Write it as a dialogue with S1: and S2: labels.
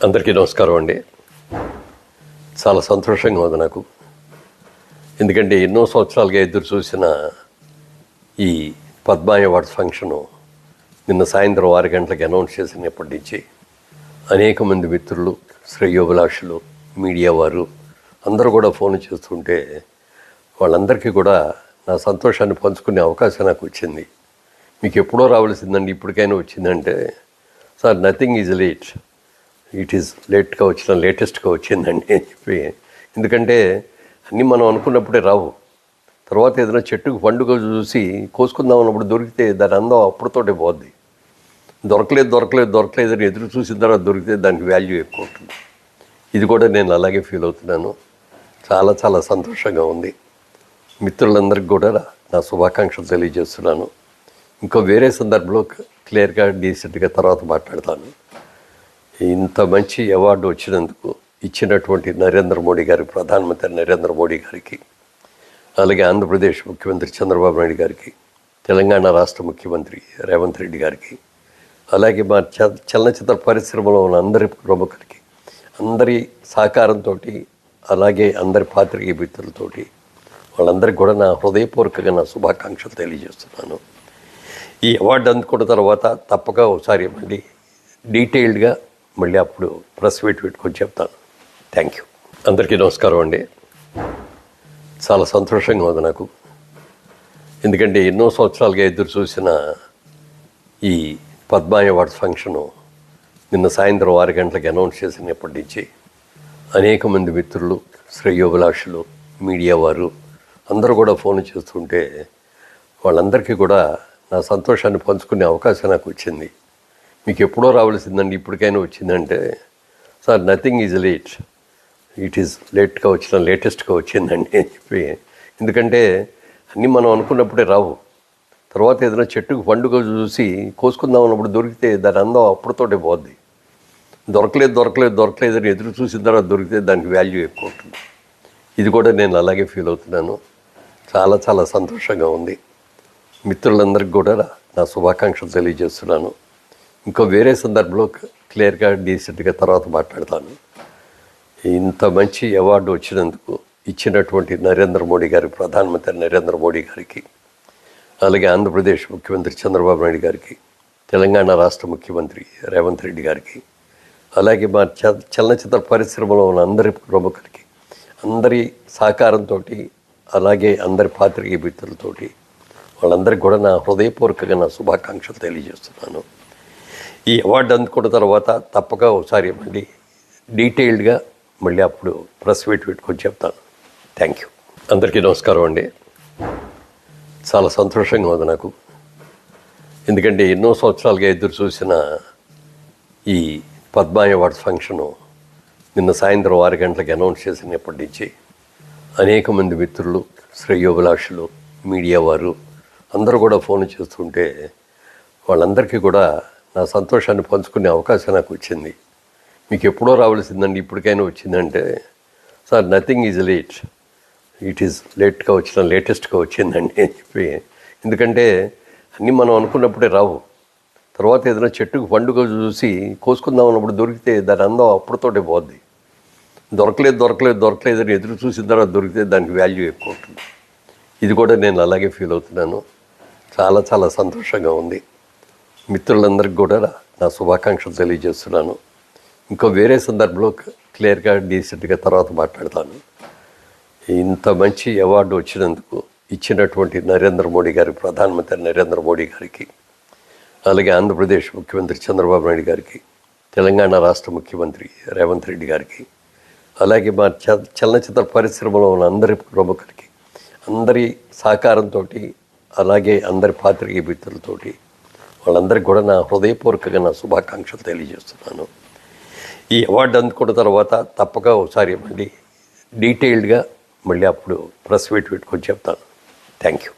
S1: అందరికీ నమస్కారం అండి. చాలా సంతోషంగా ఉంది నాకు. ఎందుకంటే ఎన్నో సంవత్సరాలుగా ఎదురు చూసిన ఈ పద్మ అవార్డ్స్ ఫంక్షను నిన్న సాయంత్రం 6 గంటలకు అనౌన్స్ చేసినప్పటి నుంచి అనేక మంది మిత్రులు, శ్రేయోభిలాషులు, మీడియా వారు అందరూ కూడా ఫోన్ చేస్తుంటే వాళ్ళందరికీ కూడా నా సంతోషాన్ని పంచుకునే అవకాశం నాకు వచ్చింది. మీకు ఎప్పుడో రావాల్సిందండి, ఇప్పటికైనా వచ్చిందంటే, sir nothing is late, it is లేటెస్ట్గా వచ్చిందండి అని చెప్పి. ఎందుకంటే అన్నీ మనం అనుకున్నప్పుడే రావు. తర్వాత ఏదైనా చెట్టుకు పండుగ చూసి కోసుకుందాం అన్నప్పుడు దొరికితే దాని అందం అప్పుడుతోటే పోద్ది. దొరకలేదు అని ఎదురు చూసిన తర్వాత దొరికితే దానికి వాల్యూ ఎక్కువ ఉంటుంది. ఇది కూడా నేను అలాగే ఫీల్ అవుతున్నాను. చాలా చాలా సంతోషంగా ఉంది. మిత్రులందరికీ కూడా నా శుభాకాంక్షలు తెలియజేస్తున్నాను. ఇంకో వేరే సందర్భంలో క్లియర్గా డీసెంట్గా తర్వాత మాట్లాడతాను. ఇంత మంచి అవార్డు వచ్చినందుకు ఇచ్చినటువంటి నరేంద్ర మోడీ గారికి, ప్రధానమంత్రి నరేంద్ర మోడీ గారికి, అలాగే ఆంధ్రప్రదేశ్ ముఖ్యమంత్రి చంద్రబాబు నాయుడు గారికి, తెలంగాణ రాష్ట్ర ముఖ్యమంత్రి రేవంత్ రెడ్డి గారికి, అలాగే మా చలనచిత్ర పరిశ్రమలో ఉన్న అందరి ప్రముఖులకి, అందరి సహకారంతో, అలాగే అందరి పాత్రికేయ మిత్రులతోటి వాళ్ళందరికీ కూడా నా హృదయపూర్వకంగా నా శుభాకాంక్షలు తెలియజేస్తున్నాను. ఈ అవార్డు అందుకున్న తర్వాత తప్పక ఒకసారి మళ్ళీ డీటెయిల్డ్గా మళ్ళీ అప్పుడు ప్రెస్ మీట్ పెట్టుకొని చెప్తాను. Thank you. అందరికీ నమస్కారం అండి. చాలా సంతోషంగా ఉంది నాకు. ఎందుకంటే ఎన్నో సంవత్సరాలుగా ఎదురు చూసిన ఈ పద్మ అవార్డ్స్ ఫంక్షను నిన్న సాయంత్రం 6 గంటలకు అనౌన్స్ చేసినప్పటి నుంచి అనేక మంది మిత్రులు, శ్రేయోభిలాషులు, మీడియా వారు అందరూ కూడా ఫోన్ చేస్తుంటే వాళ్ళందరికీ కూడా నా సంతోషాన్ని పంచుకునే అవకాశం నాకు వచ్చింది. మీకు ఎప్పుడో రావాల్సిందండి, ఇప్పటికైనా వచ్చిందంటే, sir nothing is late, it is లేటెస్ట్గా వచ్చిందండి అని చెప్పి. ఎందుకంటే అన్నీ మనం అనుకున్నప్పుడే రావు. తర్వాత ఏదైనా చెట్టుకు పండుగ చూసి కోసుకుందాం అన్నప్పుడు దొరికితే దాని అందం అప్పుడుతోటే పోద్ది. దొరకలేదు అని ఎదురు చూసిన తర్వాత దొరికితే దానికి వాల్యూ ఎక్కువ ఉంటుంది. ఇది కూడా నేను అలాగే ఫీల్ అవుతున్నాను. చాలా చాలా సంతోషంగా ఉంది. మిత్రులందరికీ కూడా నా శుభాకాంక్షలు తెలియజేస్తున్నాను. ఇంకో వేరే సందర్భంలో క్లియర్గా డీసెంట్గా తర్వాత మాట్లాడతాను. ఇంత మంచి అవార్డు వచ్చినందుకు ఇచ్చినటువంటి నరేంద్ర మోడీ గారికి, ప్రధానమంత్రి నరేంద్ర మోడీ గారికి, అలాగే ఆంధ్రప్రదేశ్ ముఖ్యమంత్రి చంద్రబాబు నాయుడు గారికి, తెలంగాణ రాష్ట్ర ముఖ్యమంత్రి రేవంత్ రెడ్డి గారికి, అలాగే మా చలనచిత్ర పరిశ్రమలో ఉన్న అందరి ప్రముఖులకి, అందరి సహకారంతో, అలాగే అందరి పాత్రికేయ మిత్రులతోటి వాళ్ళందరికీ కూడా నా హృదయపూర్వకంగా నా శుభాకాంక్షలు తెలియజేస్తున్నాను. ఈ అవార్డు అందుకున్న తర్వాత తప్పక ఒకసారి మళ్ళీ డీటెయిల్డ్గా మళ్ళీ అప్పుడు ప్రెస్ మీట్ పెట్టుకొని చెప్తాను. Thank you. అందరికీ నమస్కారం అండి. చాలా సంతోషంగా ఉంది నాకు. ఎందుకంటే ఎన్నో సంవత్సరాలుగా ఎదురు చూసిన ఈ పద్మ అవార్డ్స్ ఫంక్షను నిన్న సాయంత్రం 6 గంటలకు అనౌన్స్ చేసినప్పటి నుంచి అనేక మంది మిత్రులు, శ్రేయోభిలాషులు, మీడియా వారు అందరూ కూడా ఫోన్ చేస్తుంటే వాళ్ళందరికీ కూడా నా సంతోషాన్ని పంచుకునే అవకాశం నాకు వచ్చింది. మీకు ఎప్పుడో రావాల్సిందండి, ఇప్పటికైనా వచ్చిందంటే, sir nothing is late, it is లేటెస్ట్గా వచ్చిందండి అని చెప్పి. ఎందుకంటే అన్నీ మనం అనుకున్నప్పుడే రావు. తర్వాత ఏదైనా చెట్టుకు పండుగ చూసి కోసుకుందాం అన్నప్పుడు దొరికితే దాని అందం అప్పుడుతోటే పోద్ది. దొరకలేదు అని ఎదురు చూసిన తర్వాత దొరికితే దానికి వాల్యూ ఎక్కువ ఉంటుంది. ఇది కూడా నేను అలాగే ఫీల్ అవుతున్నాను. చాలా చాలా సంతోషంగా ఉంది. మిత్రులందరికీ కూడా నా శుభాకాంక్షలు తెలియజేస్తున్నాను. ఇంకో వేరే సందర్భంలో క్లియర్గా డీసెంట్గా తర్వాత మాట్లాడతాను. ఇంత మంచి అవార్డు వచ్చినందుకు ఇచ్చినటువంటి నరేంద్ర మోడీ గారికి, ప్రధానమంత్రి నరేంద్ర మోడీ గారికి, అలాగే ఆంధ్రప్రదేశ్ ముఖ్యమంత్రి చంద్రబాబు నాయుడు గారికి, తెలంగాణ రాష్ట్ర ముఖ్యమంత్రి రేవంత్ రెడ్డి గారికి, అలాగే మా చలనచిత్ర పరిశ్రమలో ఉన్న అందరి ప్రముఖులకి, అందరి సహకారంతో, అలాగే అందరి పాత్రికేయ మిత్రులతోటి వాళ్ళందరికీ కూడా నా హృదయపూర్వకంగా నా శుభాకాంక్షలు తెలియజేస్తున్నాను. ఈ అవార్డు అందుకున్న తర్వాత తప్పక ఒకసారి మళ్ళీ డీటెయిల్డ్గా మళ్ళీ అప్పుడు ప్రెస్ మీట్ పెట్టుకొని చెప్తాను. Thank you.